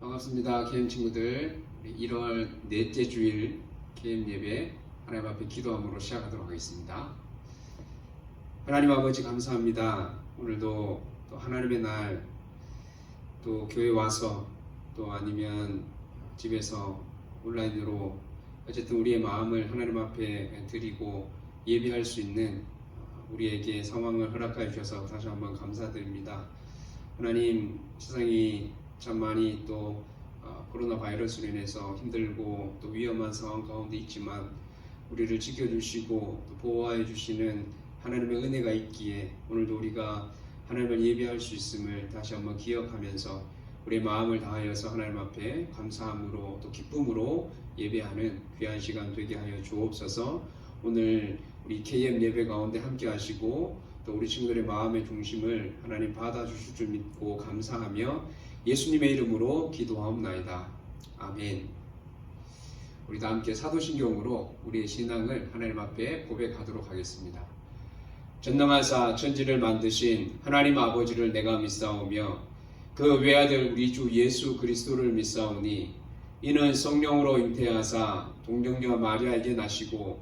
반갑습니다. 개인 친구들, 1월 넷째 주일 개인 예배 하나님 앞에 기도함으로 시작하도록 하겠습니다. 하나님 아버지 감사합니다. 오늘도 또 하나님의 날, 또 교회 와서 또 아니면 집에서 온라인으로 어쨌든 우리의 마음을 하나님 앞에 드리고 예배할 수 있는 우리에게 상황을 허락하여 주셔서 다시 한번 감사드립니다. 하나님, 세상이 참 많이 또 코로나 바이러스로 인해서 힘들고 또 위험한 상황 가운데 있지만 우리를 지켜주시고 또 보호하여 주시는 하나님의 은혜가 있기에 오늘도 우리가 하나님을 예배할 수 있음을 다시 한번 기억하면서 우리의 마음을 다하여서 하나님 앞에 감사함으로 또 기쁨으로 예배하는 귀한 시간 되게 하여 주옵소서. 오늘 우리 KM 예배 가운데 함께 하시고 또 우리 친구들의 마음의 중심을 하나님 받아주실 줄 믿고 감사하며 예수님의 이름으로 기도하옵나이다. 아멘. 우리 다 함께 사도신경으로 우리의 신앙을 하나님 앞에 고백하도록 하겠습니다. 전능하사 천지를 만드신 하나님 아버지를 내가 믿사오며 그 외아들 우리 주 예수 그리스도를 믿사오니 이는 성령으로 잉태하사 동정녀 마리아에게 나시고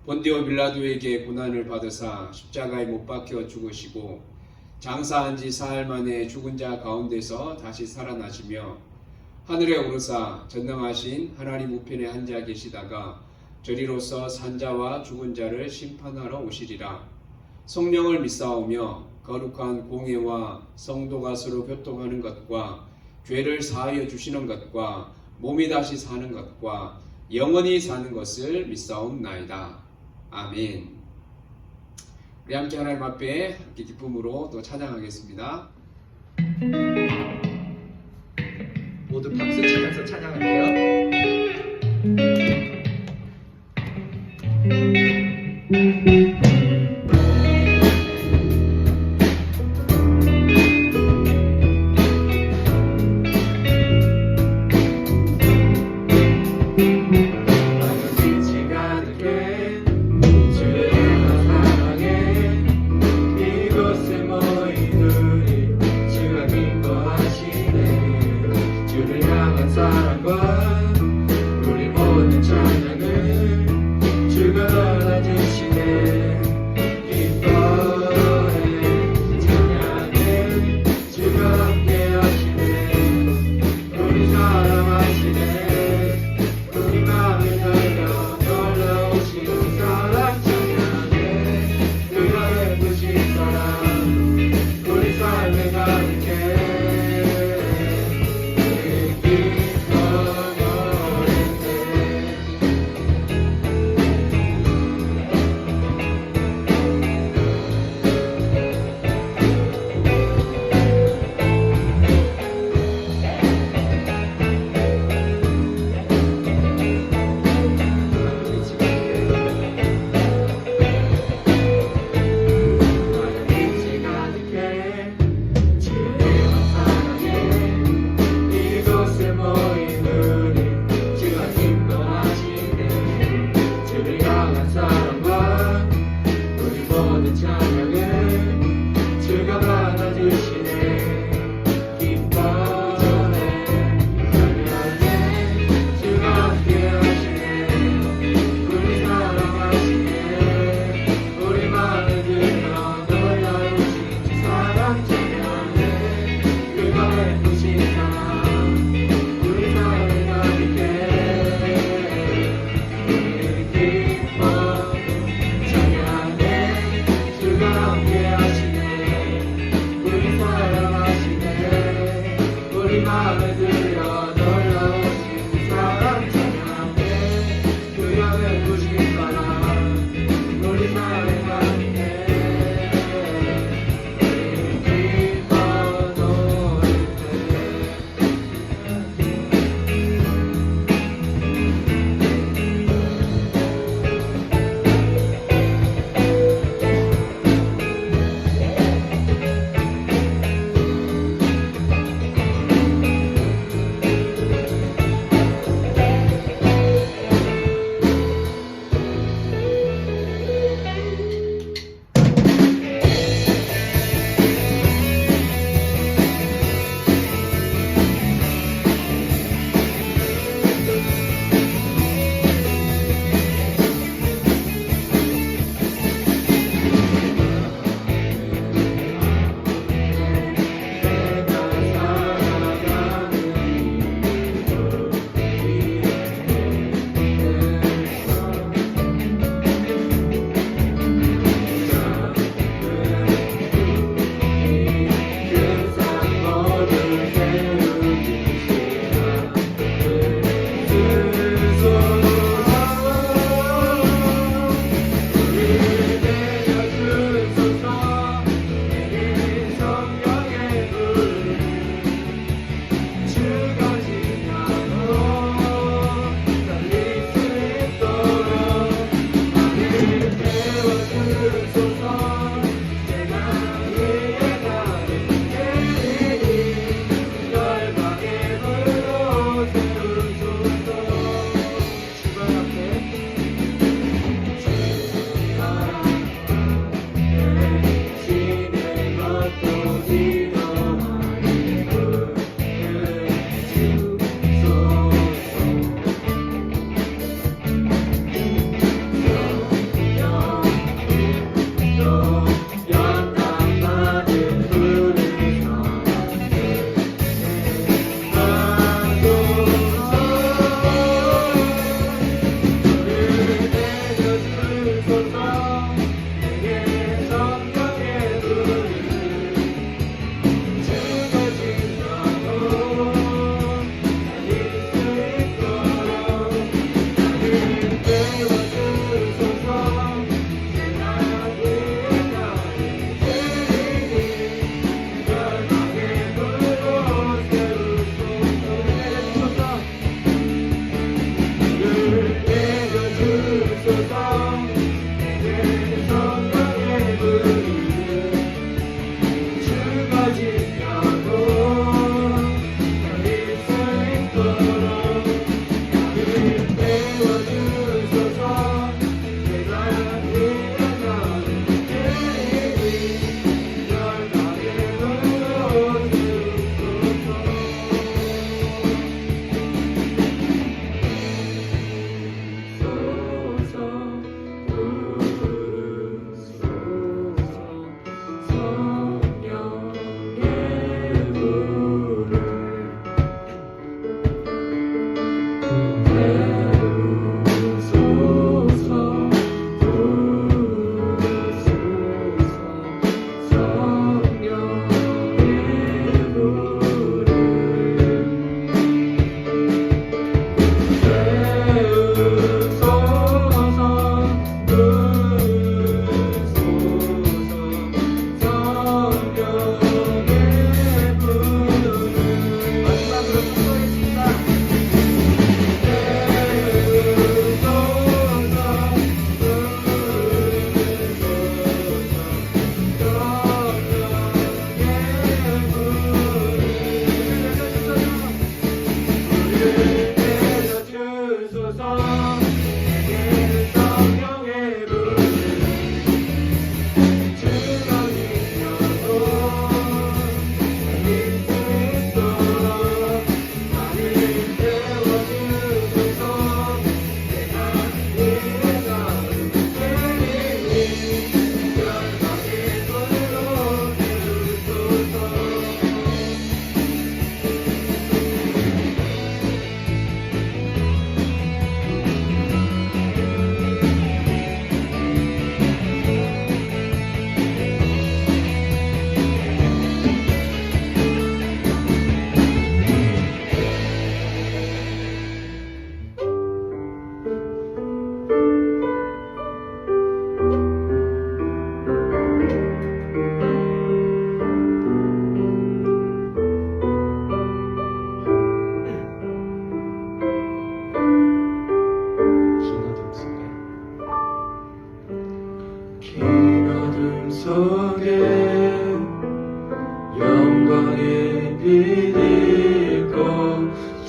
본디오 빌라도에게 고난을 받으사 십자가에 못 박혀 죽으시고 장사한 지 사흘 만에 죽은 자 가운데서 다시 살아나시며 하늘에 오르사 전능하신 하나님 우편에 앉아 계시다가 저리로서 산자와 죽은 자를 심판하러 오시리라. 성령을 믿사오며 거룩한 공예와 성도가 서로 교통하는 것과 죄를 사하여 주시는 것과 몸이 다시 사는 것과 영원히 사는 것을 믿사옵나이다. 아멘. 우리 함께 하나님 앞에 함께 기쁨으로 또 찬양하겠습니다. 모두 박수 치면서 찬양할게요.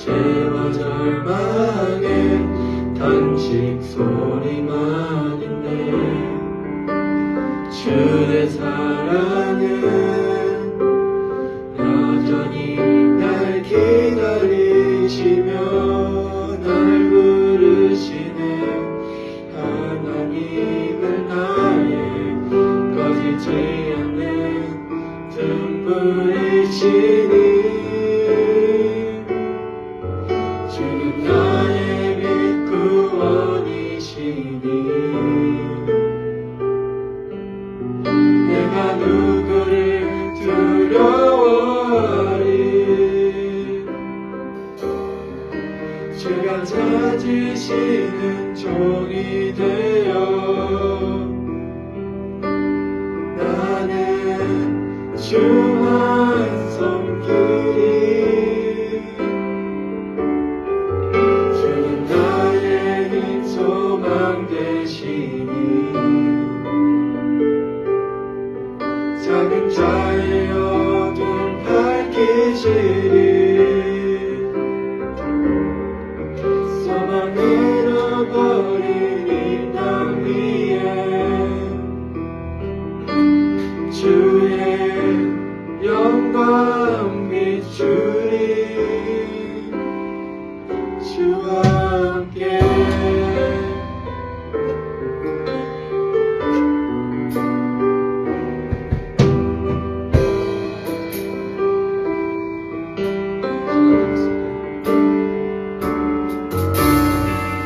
죄와 절망에 탄식 소리만 있네. 주의 사랑은 여전히 날 기다리시며 날 부르시네. 하나님은 나의 꺼지지 않는 등불이시니 주는 나의 빛 구원이시니 내가 누구를 두려워하리. 주가 찾으시는 종이 되어 나는 주만 섬기리. 주는 나의 힘 소망 되시니 작은 자의 어둠 밝히시리. 소망 잃어버린 이 땅 위에 주의 영광 비추리. 주와 함께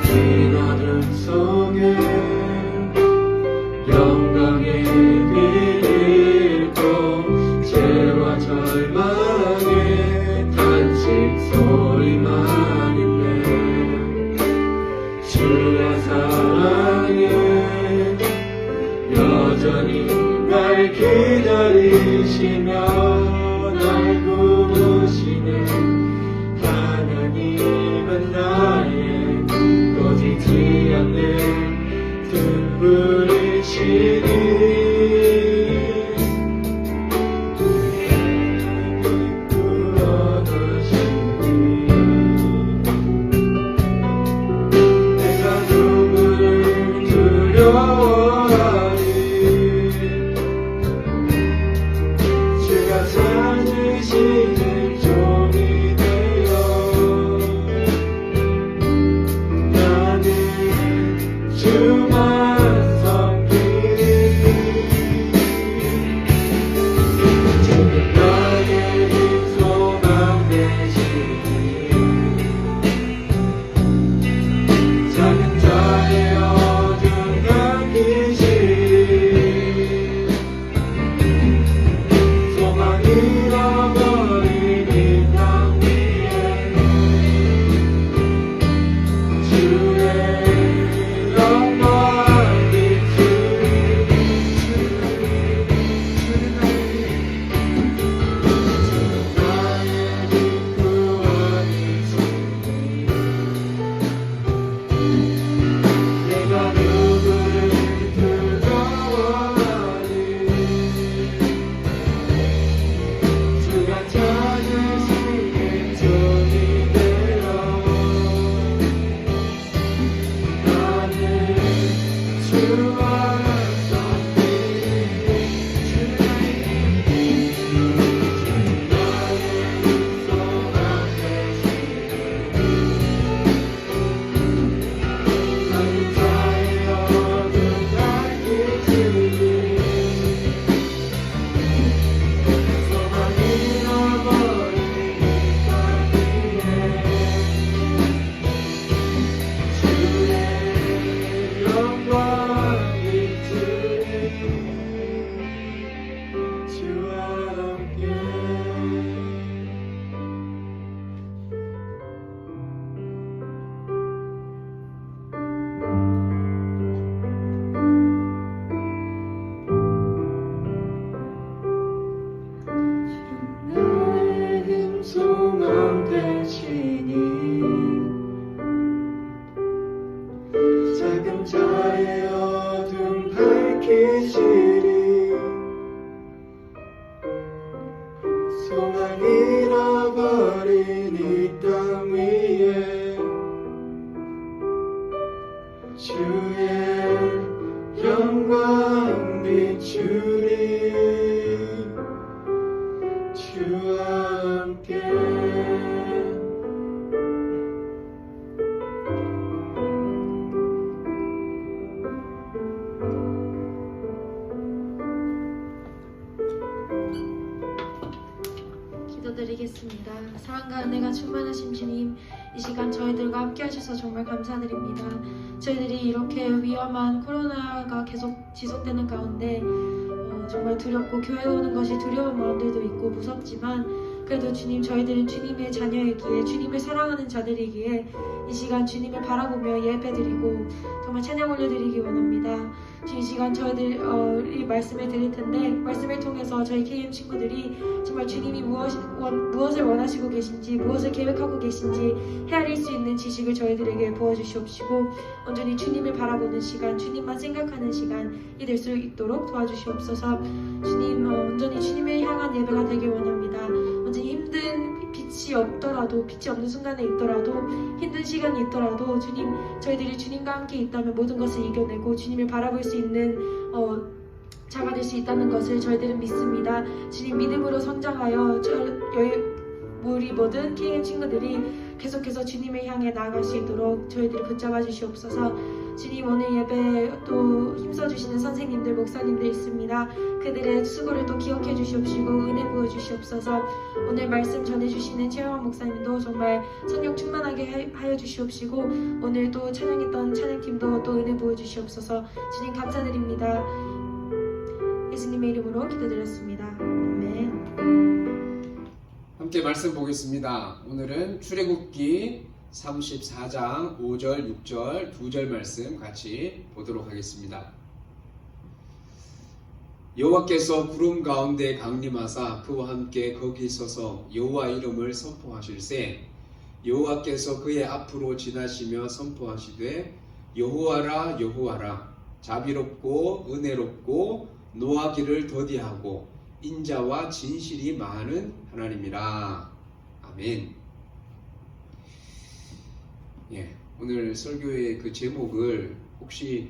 긴 어둠 속에 영광의 빛을 잃고 죄와 절망의 탄식 소리만 있네. 주의 사랑은 여전히 날 기다리시며 날 부르시네. 하나님은 나의 꺼지지 않는 등불이시니 내가 누구를 두려워하리. 주가 찾으시는 종이 되어 은혜가 충만하신 주님, 이 시간 저희들과 함께 하셔서 정말 감사드립니다. 저희들이 이렇게 위험한 코로나가 계속 지속되는 가운데 정말 두렵고 교회 오는 것이 두려운 마음들도 있고 무섭지만 그래도 주님, 저희들은 주님의 자녀이기에 주님을 사랑하는 자들이기에 이 시간 주님을 바라보며 예배드리고 정말 찬양 올려드리기 원합니다. 이 시간 저희들이 말씀을 드릴 텐데 말씀을 통해서 저희 KM 친구들이 정말 주님이 무엇을 원하시고 계신지, 무엇을 계획하고 계신지 헤아릴 수 있는 지식을 저희들에게 부어주시옵시고 온전히 주님을 바라보는 시간, 주님만 생각하는 시간이 될 수 있도록 도와주시옵소서. 주님, 온전히 주님을 향한 예배가 되길 원합니다. 온전히 힘든 빛이 없더라도, 빛이 없는 순간에 있더라도, 힘든 시간이 있더라도 주님, 저희들이 주님과 함께 있다면 모든 것을 이겨내고 주님을 바라볼 수 있는 자가 될 수 있다는 것을 저희들은 믿습니다. 주님, 믿음으로 성장하여 우리 모든 KM 친구들이 계속해서 주님을 향해 나아갈 수 있도록 저희들을 붙잡아 주시옵소서. 주님, 오늘 예배 또 힘써주시는 선생님들, 목사님들 있습니다. 그들의 수고를 또 기억해 주시옵시고 은혜 부어 주시옵소서. 오늘 말씀 전해주시는 최영환 목사님도 정말 성령 충만하게 하여 주시옵시고 오늘 또 찬양했던 찬양팀도 또 은혜 부어 주시옵소서. 주님 감사드립니다. 예수님의 이름으로 기도드렸습니다. 아멘. 함께 말씀 보겠습니다. 오늘은 출애굽기 34장 5절, 6절, 2절 말씀 같이 보도록 하겠습니다. 여호와께서 구름 가운데 강림하사 그와 함께 거기 서서 여호와 이름을 선포하실세 여호와께서 그의 앞으로 지나시며 선포하시되 여호와라 여호와라 자비롭고 은혜롭고 노하기를 더디하고 인자와 진실이 많은 하나님이라. 아멘. 오늘 설교의 그 제목을 혹시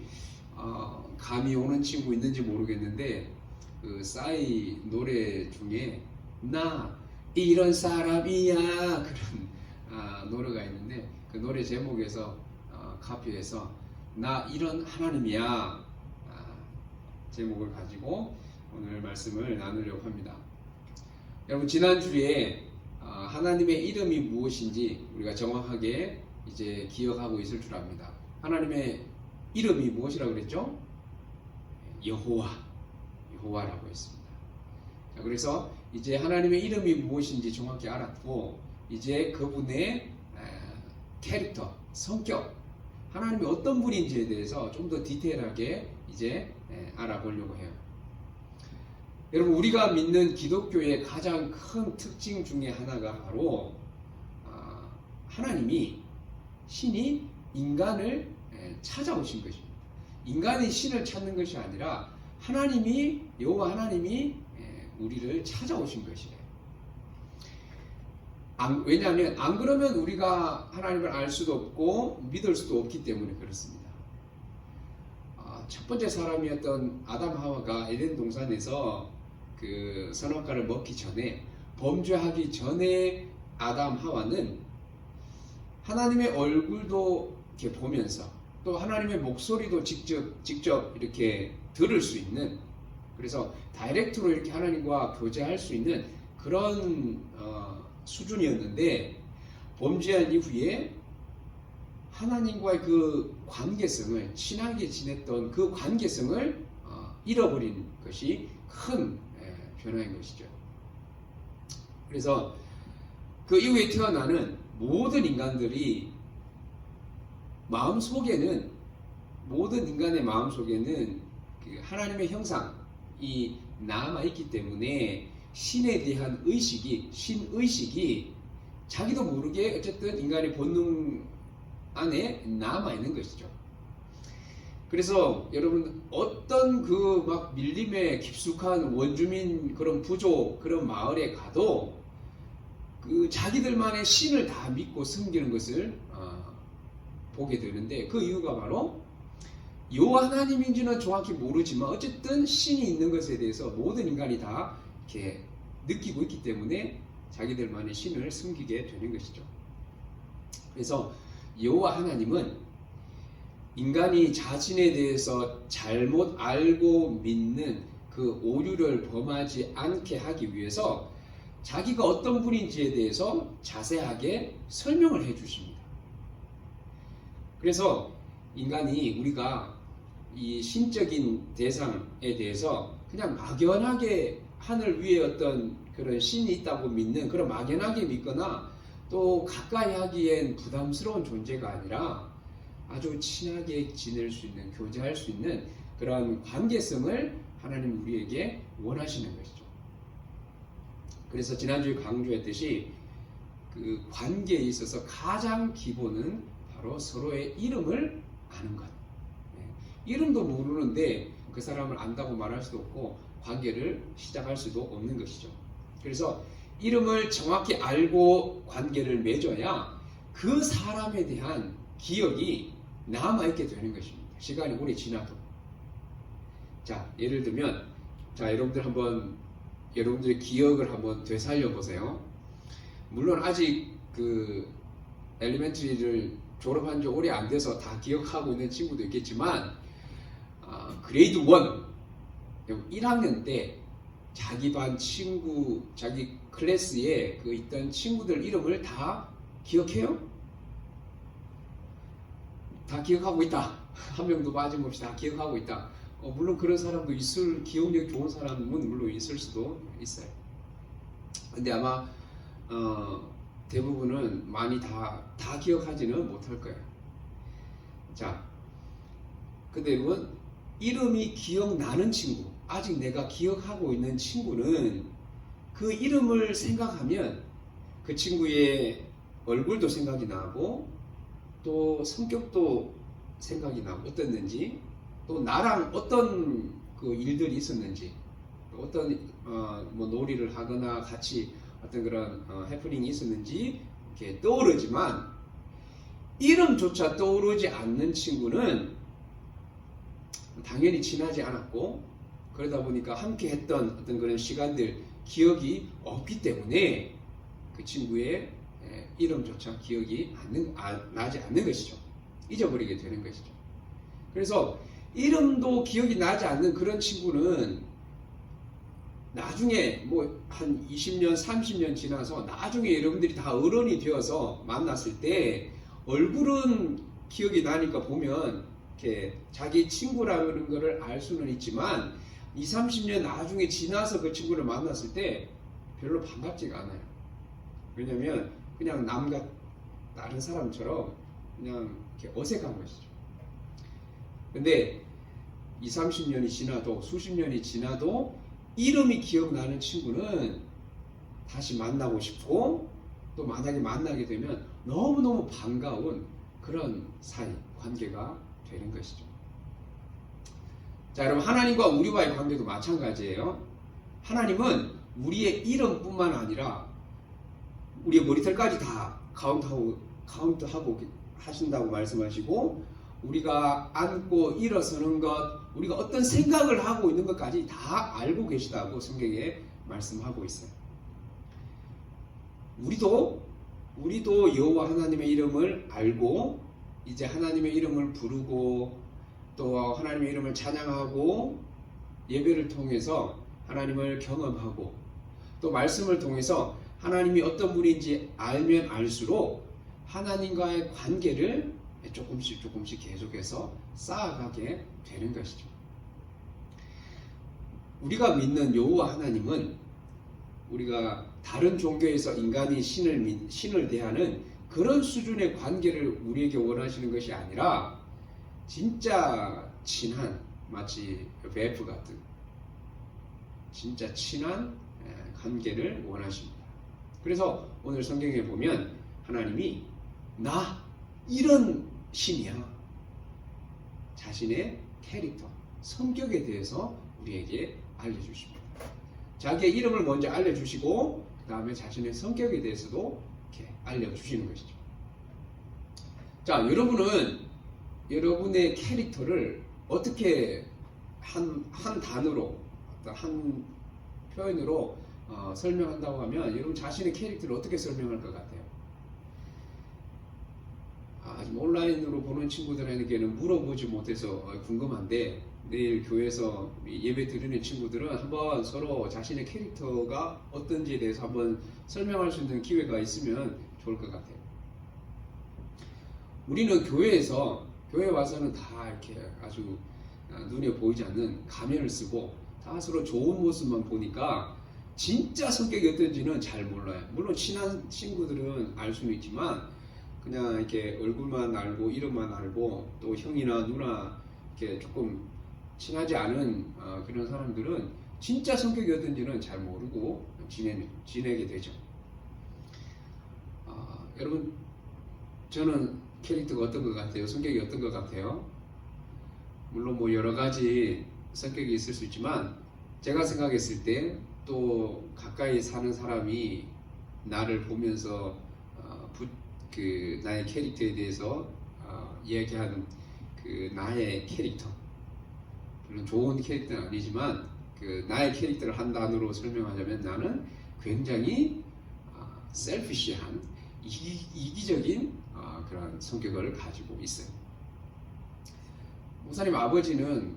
감이 오는 친구 있는지 모르겠는데 그 싸이 노래 중에 나 이런 사람이야 그런 노래가 있는데 그 노래 제목에서 카피해서 나 이런 하나님이야 제목을 가지고 오늘 말씀을 나누려고 합니다. 여러분, 지난주에 하나님의 이름이 무엇인지 우리가 정확하게 이제 기억하고 있을 줄 압니다. 하나님의 이름이 무엇이라고 그랬죠? 여호와라고 했습니다. 자, 그래서 이제 하나님의 이름이 무엇인지 정확히 알았고 이제 그분의 캐릭터, 성격, 하나님이 어떤 분인지에 대해서 좀 더 디테일하게 이제 알아보려고 해요. 여러분, 우리가 믿는 기독교의 가장 큰 특징 중에 하나가 바로 하나님이, 신이 인간을 찾아오신 것입니다. 인간이 신을 찾는 것이 아니라 하나님이, 여호와 하나님이 우리를 찾아오신 것이에요. 왜냐하면 안 그러면 우리가 하나님을 알 수도 없고 믿을 수도 없기 때문에 그렇습니다. 첫 번째 사람이었던 아담 하와가 에덴 동산에서 그 선악과를 먹기 전에, 범죄하기 전에 아담 하와는 하나님의 얼굴도 이렇게 보면서 또 하나님의 목소리도 직접 이렇게 들을 수 있는, 그래서 다이렉트로 이렇게 하나님과 교제할 수 있는 그런 수준이었는데, 범죄한 이후에 하나님과의 그 관계성을, 친하게 지냈던 그 관계성을 잃어버린 것이 큰 변화인 것이죠. 그래서 그 이후에 태어나는 모든 인간들이 마음속에는, 모든 인간의 마음속에는 그 하나님의 형상이 남아있기 때문에 신에 대한 의식이, 신의식이 자기도 모르게 어쨌든 인간의 본능 안에 남아있는 것이죠. 그래서 여러분, 어떤 그 막 밀림에 깊숙한 원주민 그런 부족, 그런 마을에 가도 그 자기들만의 신을 다 믿고 섬기는 것을 보게 되는데, 그 이유가 바로 여호와 하나님인지는 정확히 모르지만 어쨌든 신이 있는 것에 대해서 모든 인간이 다 이렇게 느끼고 있기 때문에 자기들만의 신을 섬기게 되는 것이죠. 그래서 여호와 하나님은 인간이 자신에 대해서 잘못 알고 믿는 그 오류를 범하지 않게 하기 위해서 자기가 어떤 분인지에 대해서 자세하게 설명을 해 주십니다. 그래서 인간이 우리가 이 신적인 대상에 대해서 그냥 막연하게 하늘 위에 어떤 그런 신이 있다고 믿는 그런 막연하게 믿거나 또 가까이 하기엔 부담스러운 존재가 아니라 아주 친하게 지낼 수 있는, 교제할 수 있는 그런 관계성을 하나님 우리에게 원하시는 것이죠. 그래서 지난주에 강조했듯이 그 관계에 있어서 가장 기본은 바로 서로의 이름을 아는 것. 이름도 모르는데 그 사람을 안다고 말할 수도 없고 관계를 시작할 수도 없는 것이죠. 그래서 이름을 정확히 알고 관계를 맺어야 그 사람에 대한 기억이 남아있게 되는 것입니다. 시간이 오래 지나도. 자, 예를 들면, 자, 여러분들의 기억을 한번 되살려 보세요. 물론 아직 그 엘리멘터리를 졸업한 지 오래 안 돼서 다 기억하고 있는 친구도 있겠지만, 그레이드 1, 1학년 때 자기 반 친구, 자기 클래스에 그 있던 친구들 이름을 다 기억해요? 다 기억하고 있다. 한 명도 빠짐없이 다 기억하고 있다. 물론 그런 사람도 있을, 기억력이 좋은 사람은 물론 있을 수도 있어요. 근데 아마 대부분은 많이 다 기억하지는 못할 거예요. 자, 근데 이름이 기억나는 친구, 아직 내가 기억하고 있는 친구는 그 이름을 생각하면 그 친구의 얼굴도 생각이 나고 또 성격도 생각이 나고 어땠는지, 또 나랑 어떤 그 일들이 있었는지, 어떤 뭐 놀이를 하거나 같이 어떤 그런 해프닝이 있었는지 이렇게 떠오르지만 이름조차 떠오르지 않는 친구는 당연히 친하지 않았고, 그러다 보니까 함께 했던 어떤 그런 시간들 기억이 없기 때문에 그 친구의 이름조차 기억이 나지 않는 것이죠. 잊어버리게 되는 것이죠. 그래서 이름도 기억이 나지 않는 그런 친구는 나중에 뭐 한 20년, 30년 지나서 나중에 여러분들이 다 어른이 되어서 만났을 때 얼굴은 기억이 나니까 보면 이렇게 자기 친구라는 것을 알 수는 있지만 20, 30년 나중에 지나서 그 친구를 만났을 때 별로 반갑지가 않아요. 왜냐면 그냥 다른 사람처럼 그냥 이렇게 어색한 것이죠. 근데 20, 30년이 지나도 수십 년이 지나도 이름이 기억나는 친구는 다시 만나고 싶고 또 만약에 만나게 되면 너무너무 반가운 그런 사이, 관계가 되는 것이죠. 자, 여러분, 하나님과 우리와의 관계도 마찬가지예요. 하나님은 우리의 이름뿐만 아니라 우리의 머리털까지 다 카운트하고 하신다고 말씀하시고, 우리가 앉고 일어서는 것, 우리가 어떤 생각을 하고 있는 것까지 다 알고 계시다고 성경에 말씀하고 있어요. 우리도 여호와 하나님의 이름을 알고 이제 하나님의 이름을 부르고 또 하나님의 이름을 찬양하고 예배를 통해서 하나님을 경험하고 또 말씀을 통해서 하나님이 어떤 분인지 알면 알수록 하나님과의 관계를 조금씩 계속해서 쌓아가게 되는 것이죠. 우리가 믿는 여호와 하나님은 우리가 다른 종교에서 인간이 신을 대하는 그런 수준의 관계를 우리에게 원하시는 것이 아니라 진짜 친한, 마치 베프 같은 진짜 친한 관계를 원하십니다. 그래서 오늘 성경에 보면 하나님이 나 이런 신이야, 자신의 캐릭터, 성격에 대해서 우리에게 알려주십니다. 자기의 이름을 먼저 알려주시고 그 다음에 자신의 성격에 대해서도 이렇게 알려주시는 것이죠. 자, 여러분은 여러분의 캐릭터를 어떻게 한 단어로, 한 표현으로 설명한다고 하면 여러분 자신의 캐릭터를 어떻게 설명할 것 같아요? 지금 온라인으로 보는 친구들에게는 물어보지 못해서 궁금한데, 내일 교회에서 예배 드리는 친구들은 한번 서로 자신의 캐릭터가 어떤지에 대해서 한번 설명할 수 있는 기회가 있으면 좋을 것 같아요. 우리는 교회 와서는 다 이렇게 아주 눈에 보이지 않는 가면을 쓰고 다 서로 좋은 모습만 보니까 진짜 성격이 어떤지는 잘 몰라요. 물론 친한 친구들은 알 수는 있지만 그냥 이렇게 얼굴만 알고 이름만 알고 또 형이나 누나 이렇게 조금 친하지 않은 그런 사람들은 진짜 성격이 어떤지는 잘 모르고 지내게 되죠. 여러분, 저는 캐릭터가 어떤 것 같아요? 성격이 어떤 것 같아요? 물론 뭐 여러 가지 성격이 있을 수 있지만 제가 생각했을 때 또 가까이 사는 사람이 나를 보면서 나의 캐릭터에 대해서 이야기하는 그 나의 캐릭터, 물론 좋은 캐릭터는 아니지만 그 나의 캐릭터를 한 단어로 설명하자면 나는 굉장히 셀피시한 이기적인 그런 성격을 가지고 있어요. 목사님 아버지는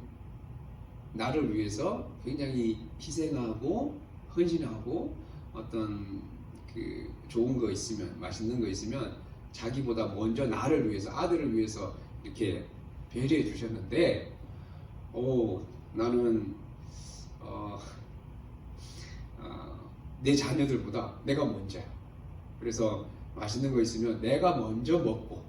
나를 위해서 굉장히 희생하고 헌신하고 어떤 그 좋은 거 있으면, 맛있는 거 있으면 자기보다 먼저 나를 위해서, 아들을 위해서 이렇게 배려해 주셨는데, 나는 내 자녀들보다 내가 먼저야. 그래서 맛있는 거 있으면 내가 먼저 먹고,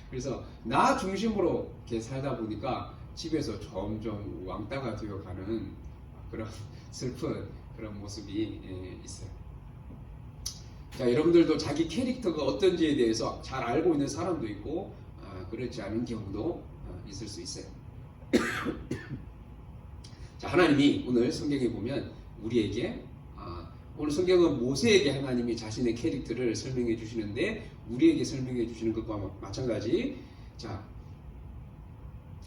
그래서 나 중심으로 이렇게 살다 보니까 집에서 점점 왕따가 되어가는 그런 슬픈 그런 모습이 있어요. 자, 여러분들도 자기 캐릭터가 어떤지에 대해서 잘 알고 있는 사람도 있고 그렇지 않은 경우도 있을 수 있어요. 자, 하나님이 오늘 성경에 보면 우리에게 오늘 성경은 모세에게 하나님이 자신의 캐릭터를 설명해 주시는데 우리에게 설명해 주시는 것과 마찬가지. 자,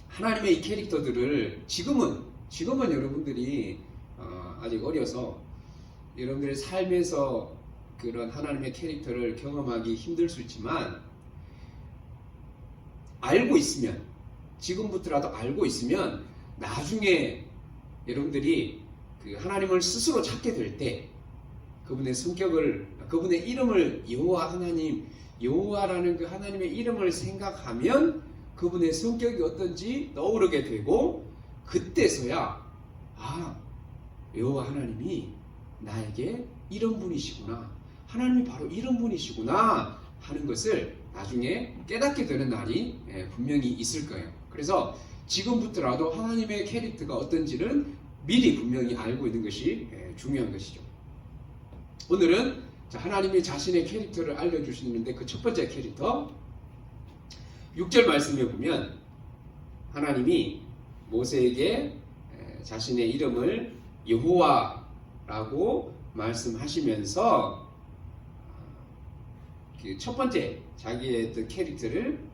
하나님의 이 캐릭터들을 지금은 여러분들이 아직 어려서 여러분들의 삶에서 그런 하나님의 캐릭터를 경험하기 힘들 수 있지만, 알고 있으면, 지금부터라도 알고 있으면 나중에 여러분들이 그 하나님을 스스로 찾게 될 때 그분의 성격을, 그분의 이름을 여호와라는 그 하나님의 이름을 생각하면 그분의 성격이 어떤지 떠오르게 되고, 그때서야 여호와 하나님이 나에게 이런 분이시구나, 하나님이 바로 이런 분이시구나 하는 것을 나중에 깨닫게 되는 날이 분명히 있을 거예요. 그래서 지금부터라도 하나님의 캐릭터가 어떤지는 미리 분명히 알고 있는 것이 중요한 것이죠. 오늘은 하나님이 자신의 캐릭터를 알려주시는데 그 첫 번째 캐릭터 6절 말씀에 보면 하나님이 모세에게 자신의 이름을 여호와라고 말씀하시면서 그 첫 번째 자기의 어떤 캐릭터를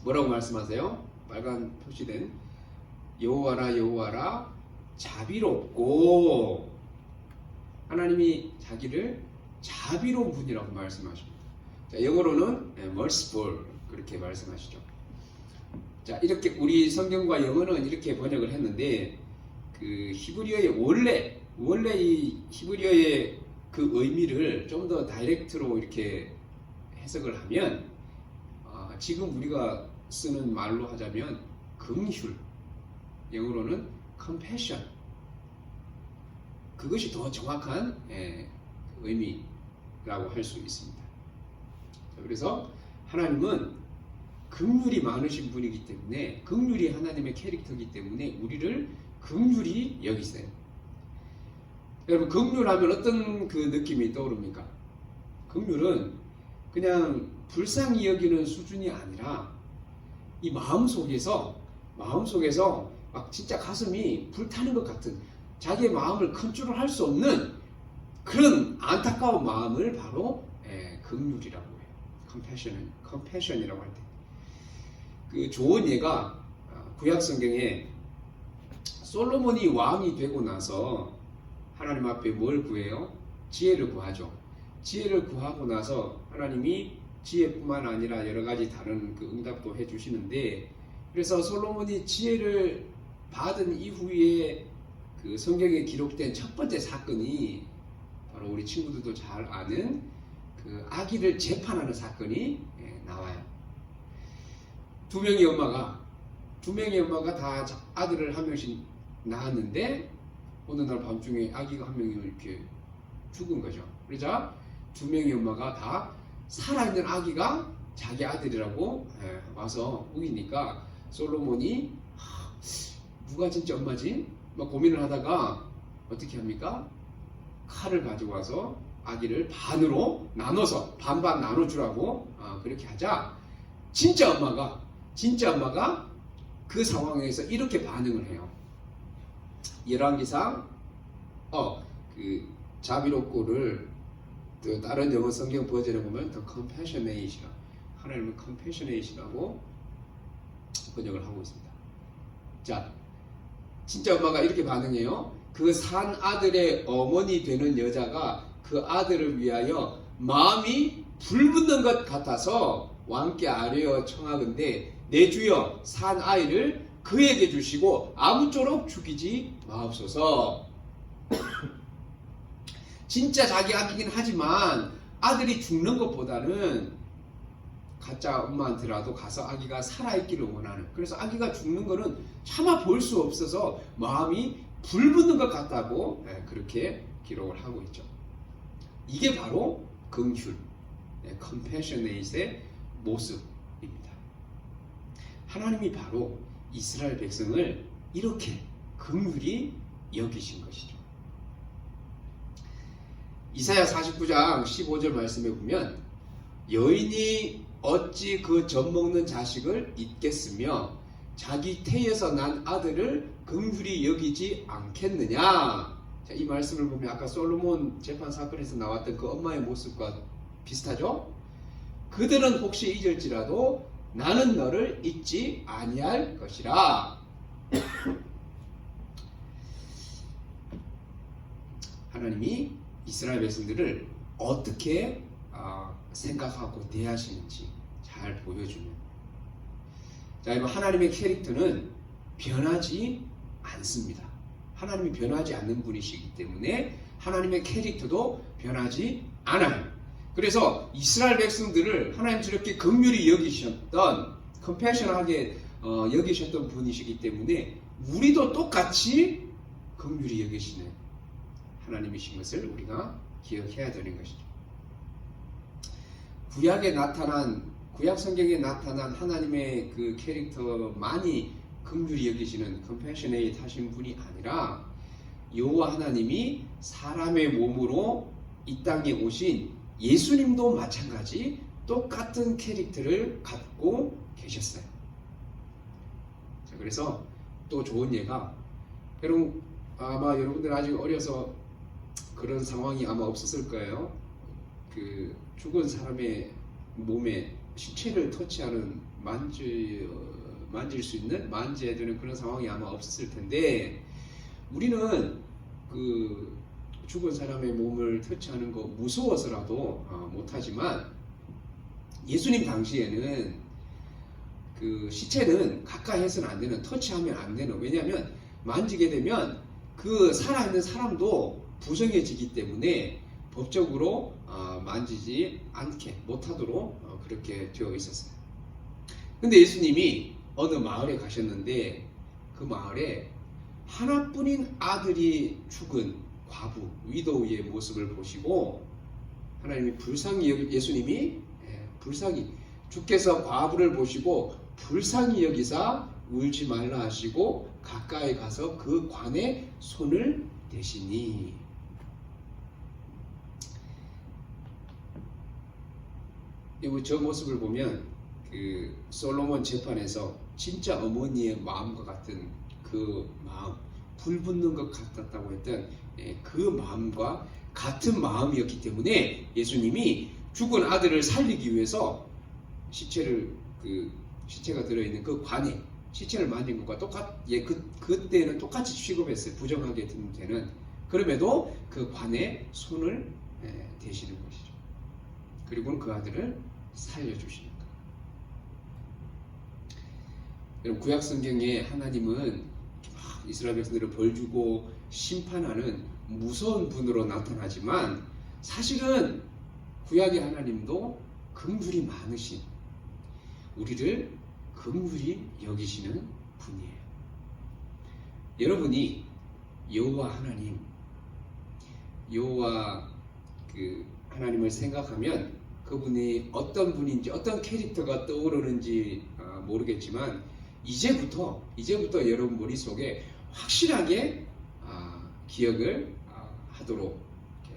뭐라고 말씀하세요? 빨간 표시된 여호와라 여호와라 자비롭고, 하나님이 자기를 자비로운 분이라고 말씀하십니다. 자, 영어로는 merciful 그렇게 말씀하시죠. 자, 이렇게 우리 성경과 영어는 이렇게 번역을 했는데 그 히브리어의 원래 이 히브리어의 그 의미를 좀 더 다이렉트로 이렇게 해석을 하면 지금 우리가 쓰는 말로 하자면 긍휼, 영어로는 compassion, 그것이 더 정확한 의미라고 할 수 있습니다. 그래서 하나님은 긍휼이 많으신 분이기 때문에, 긍휼이 하나님의 캐릭터이기 때문에 우리를 긍휼히 여기세요. 여러분, 긍휼하면 어떤 그 느낌이 떠오릅니까? 긍휼은 그냥 불쌍히 여기는 수준이 아니라 이 마음속에서 막 진짜 가슴이 불타는 것 같은, 자기의 마음을 컨트롤할 수 없는 그런 안타까운 마음을 바로 긍휼이라고 해요. 컴패션이라고 할 때. 그 좋은 예가 구약 성경에 솔로몬이 왕이 되고 나서 하나님 앞에 뭘 구해요? 지혜를 구하죠. 지혜를 구하고 나서 하나님이 지혜뿐만 아니라 여러 가지 다른 그 응답도 해주시는데, 그래서 솔로몬이 지혜를 받은 이후에 그 성경에 기록된 첫 번째 사건이 바로 우리 친구들도 잘 아는 그 아기를 재판하는 사건이 나와요. 두 명의 엄마가 다 아들을 한 명씩 낳았는데 어느 날 밤중에 아기가 한 명이 이렇게 죽은 거죠. 그러자 두 명의 엄마가 다 살아있는 아기가 자기 아들이라고 와서 우기니까 솔로몬이 누가 진짜 엄마지? 막 고민을 하다가 어떻게 합니까? 칼을 가지고 와서 아기를 반으로 나눠서 반반 나눠주라고 그렇게 하자 진짜 엄마가 그 상황에서 이렇게 반응을 해요. 열왕기상 그 자비롭고를 또 다른 영어 성경 버전에 보면 The Compassionate, 하나님은 Compassionate라고 번역을 하고 있습니다. 자, 진짜 엄마가 이렇게 반응해요. 그 산 아들의 어머니 되는 여자가 그 아들을 위하여 마음이 불붙는 것 같아서 왕께 아뢰어 청하건대 내 주여 산 아이를 그에게 주시고 아무쪼록 죽이지 마옵소서. 진짜 자기 아기긴 하지만 아들이 죽는 것보다는 가짜 엄마한테라도 가서 아기가 살아있기를 원하는, 그래서 아기가 죽는 거는 차마 볼 수 없어서 마음이 불붙는 것 같다고 그렇게 기록을 하고 있죠. 이게 바로 긍휼, compassionate의 모습입니다. 하나님이 바로 이스라엘 백성을 이렇게 긍휼히 여기신 것이죠. 이사야 49장 15절 말씀에 보면 여인이 어찌 그 젖 먹는 자식을 잊겠으며 자기 태에서 난 아들을 긍휼히 여기지 않겠느냐. 자, 이 말씀을 보면 아까 솔로몬 재판 사건에서 나왔던 그 엄마의 모습과 비슷하죠? 그들은 혹시 잊을지라도 나는 너를 잊지 아니할 것이라. 하나님이 이스라엘 백성들을 어떻게 생각하고 대하시는지 잘 보여주는. 자, 여러분, 하나님의 캐릭터는 변하지 않습니다. 하나님이 변하지 않는 분이시기 때문에 하나님의 캐릭터도 변하지 않아요. 그래서 이스라엘 백성들을 하나님 저렇게 긍휼히 여기셨던, 컴패션하게 여기셨던 분이시기 때문에 우리도 똑같이 긍휼히 여기시는 하나님이신 것을 우리가 기억해야 되는 것이죠. 구약 성경에 나타난 하나님의 그 캐릭터만이 긍휼히 여기시는 compassionate 하신 분이 아니라 여호와 하나님이 사람의 몸으로 이 땅에 오신 예수님도 마찬가지 똑같은 캐릭터를 갖고 계셨어요. 자, 그래서 또 좋은 예가, 여러분 아마 여러분들 아직 어려서 그런 상황이 아마 없었을 거예요. 그 죽은 사람의 몸에 시체를 터치하는 만질 수 있는, 만져야 되는 그런 상황이 아마 없었을 텐데, 우리는 그 죽은 사람의 몸을 터치하는 거 무서워서라도 못하지만 예수님 당시에는 그 시체는 가까이 해서는 안 되는, 터치하면 안 되는, 왜냐하면 만지게 되면 그 살아있는 사람도 부정해지기 때문에 법적으로 만지지 않게 못하도록 그렇게 되어 있었어요. 근데 예수님이 어느 마을에 가셨는데 그 마을에 하나뿐인 아들이 죽은 과부, 위도우의 모습을 보시고 하나님이 예수님이 불쌍히, 주께서 과부를 보시고 불쌍히 여기사 울지 말라 하시고 가까이 가서 그 관에 손을 대시니. 저 모습을 보면 그 솔로몬 재판에서 진짜 어머니의 마음과 같은 그 마음, 불붙는 것 같았다고 했던 그 마음과 같은 마음이었기 때문에 예수님이 죽은 아들을 살리기 위해서 시체가 들어있는 그 관에 시체를 만진 것과 그때는 똑같이 취급했어요. 부정하게 되는. 그럼에도 그 관에 손을 대시는 것이죠. 그리고는 그 아들을 살려주시는가? 여러분, 구약 성경에 하나님은 막 이스라엘 백성들을 벌주고 심판하는 무서운 분으로 나타나지만 사실은 구약의 하나님도 긍휼이 많으신, 우리를 긍휼히 여기시는 분이에요. 여러분이 여호와 하나님, 여호와 그 하나님을 생각하면 그분이 어떤 분인지, 어떤 캐릭터가 떠오르는지 모르겠지만 이제부터 여러분 머릿속에 확실하게 기억을 하도록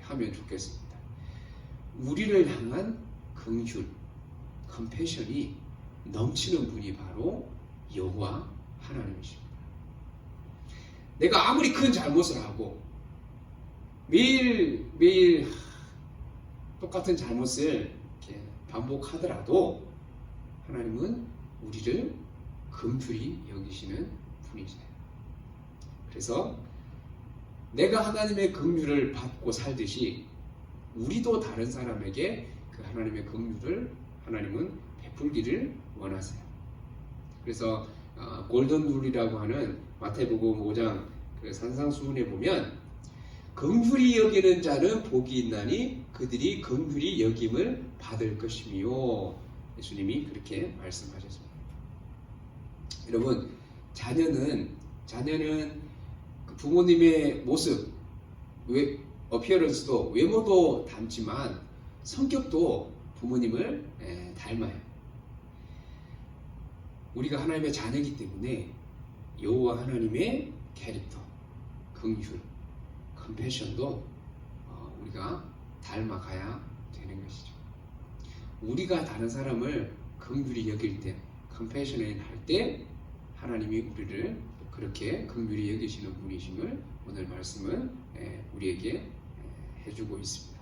하면 좋겠습니다. 우리를 향한 긍휼, 컴패션이 넘치는 분이 바로 여호와 하나님이십니다. 내가 아무리 큰 잘못을 하고 매일 똑같은 잘못을 이렇게 반복하더라도 하나님은 우리를 긍휼히 여기시는 분이세요. 그래서 내가 하나님의 긍휼을 받고 살듯이 우리도 다른 사람에게 그 하나님의 긍휼을 하나님은 베풀기를 원하세요. 그래서 골든 룰이라고 하는 마태복음 5장 그 산상수훈에 보면 긍휼히 여기는 자는 복이 있나니 그들이 긍휼히 여김을 받을 것이며, 예수님이 그렇게 말씀하셨습니다. 여러분, 자녀는 그 부모님의 모습, 어피어런스도, 외모도 닮지만 성격도 부모님을 닮아요. 우리가 하나님의 자녀이기 때문에 여호와 하나님의 캐릭터, 긍휼, 컴패션도 우리가 닮아가야 되는 것이죠. 우리가 다른 사람을 긍휼히 여길 때, 컴패션을 할 때 하나님이 우리를 그렇게 긍휼히 여기시는 분이심을 오늘 말씀은 우리에게 해주고 있습니다.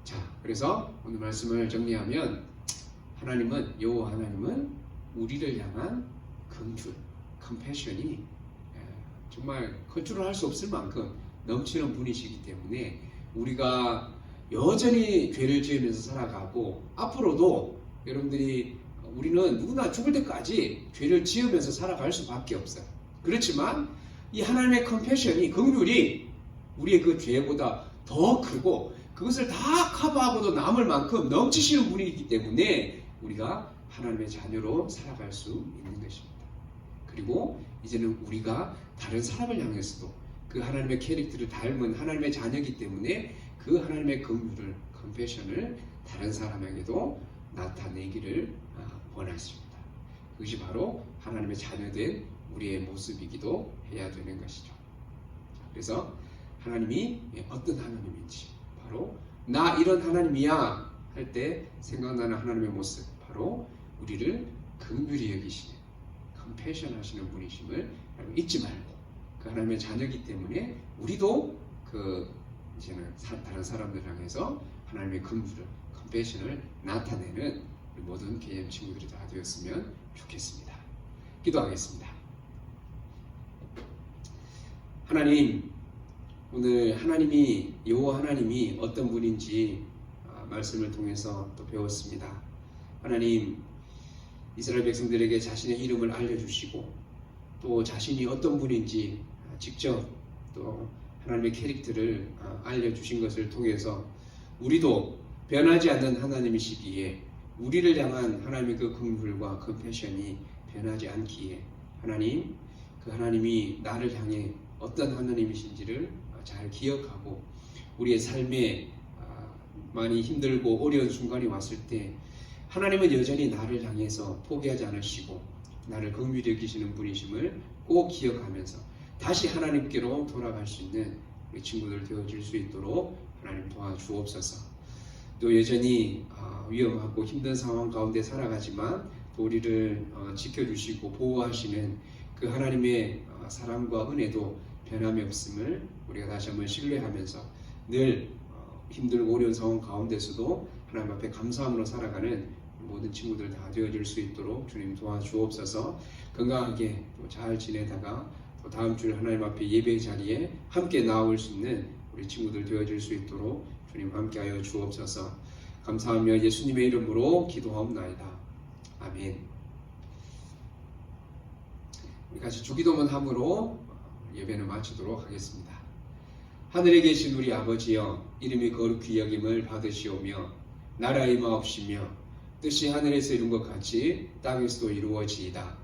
자, 그래서 오늘 말씀을 정리하면 여호와 하나님은 우리를 향한 긍휼, 컴패션이 정말 컨트롤할 수 없을 만큼 넘치는 분이시기 때문에 우리가 여전히 죄를 지으면서 살아가고, 앞으로도 우리는 누구나 죽을 때까지 죄를 지으면서 살아갈 수밖에 없어요. 그렇지만 이 하나님의 컴패션이, 긍휼이 우리의 그 죄보다 더 크고 그것을 다 커버하고도 남을 만큼 넘치시는 분이기 때문에 우리가 하나님의 자녀로 살아갈 수 있는 것입니다. 그리고 이제는 우리가 다른 사람을 향해서도 그 하나님의 캐릭터를 닮은 하나님의 자녀이기 때문에 그 하나님의 긍휼을, 컴패션을 다른 사람에게도 나타내기를 원하십니다. 그것이 바로 하나님의 자녀된 우리의 모습이기도 해야 되는 것이죠. 그래서 하나님이 어떤 하나님인지, 바로 나 이런 하나님이야 할 때 생각나는 하나님의 모습, 바로 우리를 긍휼히 여기시는, 컴패션 하시는 분이심을 잊지 말고, 그 하나님의 자녀이기 때문에 우리도 이제는 다른 사람들 향해서 하나님의 긍휼을, 컴패션을 나타내는 우리 모든 KM 친구들이 다 되었으면 좋겠습니다. 기도하겠습니다. 하나님, 오늘 여호와 하나님이 어떤 분인지 말씀을 통해서 또 배웠습니다. 하나님, 이스라엘 백성들에게 자신의 이름을 알려주시고 또 자신이 어떤 분인지 직접 또 하나님의 캐릭터를 알려주신 것을 통해서 우리도 변하지 않는 하나님이시기에 우리를 향한 하나님의 그 긍휼과 컴패션이 변하지 않기에 하나님, 그 하나님이 나를 향해 어떤 하나님이신지를 잘 기억하고 우리의 삶에 많이 힘들고 어려운 순간이 왔을 때 하나님은 여전히 나를 향해서 포기하지 않으시고 나를 긍휼히 여기시는 분이심을 꼭 기억하면서 다시 하나님께로 돌아갈 수 있는 우리 친구들 되어질 수 있도록 하나님 도와주옵소서. 또 여전히 위험하고 힘든 상황 가운데 살아가지만 또 우리를 지켜주시고 보호하시는 그 하나님의 사랑과 은혜도 변함이 없음을 우리가 다시 한번 신뢰하면서 늘 힘들고 어려운 상황 가운데서도 하나님 앞에 감사함으로 살아가는 모든 친구들 다 되어질 수 있도록 주님 도와주옵소서. 건강하게 또 잘 지내다가 또 다음 주에 하나님 앞에 예배 자리에 함께 나올 수 있는 우리 친구들 되어질 수 있도록 주님 함께하여 주옵소서. 감사하며 예수님의 이름으로 기도하옵나이다. 아멘. 우리 같이 주기도문 함으로 예배를 마치도록 하겠습니다. 하늘에 계신 우리 아버지여, 이름이 거룩히 여김을 받으시오며 나라 임하옵시며 뜻이 하늘에서 이룬 것 같이 땅에서도 이루어지이다.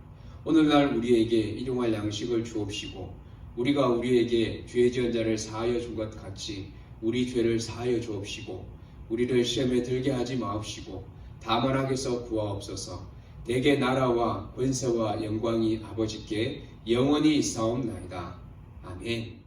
오늘날 우리에게 일용할 양식을 주옵시고 우리가 우리에게 죄 지은 자를 사하여 준 것 같이 우리 죄를 사하여 주옵시고 우리를 시험에 들게 하지 마옵시고 다만 악에서 구하옵소서. 대개 나라와 권세와 영광이 아버지께 영원히 있사옵나이다. 아멘.